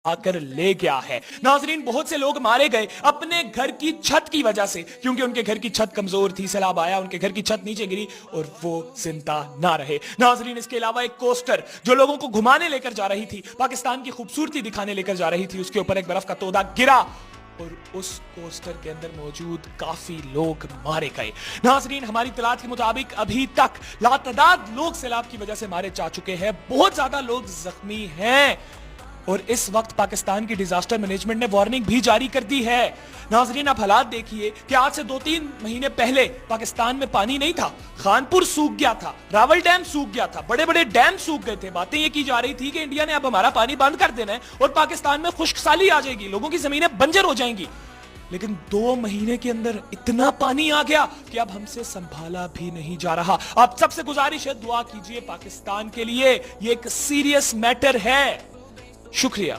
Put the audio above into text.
आकर ले गया है। नाजरीन, बहुत से लोग मारे गए अपने घर की छत की वजह से, क्योंकि उनके घर की छत कमजोर थी, सैलाब आया, उनके घर की छत नीचे गिरी और वो जिंदा ना रहे। नाजरीन, इसके अलावा एक कोस्टर जो लोगों को घुमाने लेकर जा रही थी, पाकिस्तान की खूबसूरती दिखाने लेकर जा रही थी, उसके ऊपर एक बर्फ का तोदा गिरा और उस कोस्टर के अंदर मौजूद काफी लोग मारे गए। नाजरीन, हमारी तलात के मुताबिक अभी तक लातादाद लोग सैलाब की वजह से मारे जा चुके हैं, बहुत ज्यादा लोग जख्मी हैं और इस वक्त पाकिस्तान की डिजास्टर मैनेजमेंट ने वार्निंग भी जारी कर दी है। नाजरीन, आप हालात देखिए कि आज से 2-3 महीने पहले पाकिस्तान में पानी नहीं था, खानपुर सूख गया था, रावल डैम सूख गया था, बड़े बड़े डैम सूख गए थे। बातें ये की जा रही थी कि इंडिया ने अब हमारा पानी बंद कर देना है और पाकिस्तान में खुश्कसाली आ जाएगी, लोगों की जमीनें बंजर हो जाएंगी। लेकिन 2 महीने के अंदर इतना पानी आ गया कि अब हमसे संभाला भी नहीं जा रहा। आप सबसे गुजारिश है, दुआ कीजिए पाकिस्तान के लिए, ये एक सीरियस मैटर है। शुक्रिया।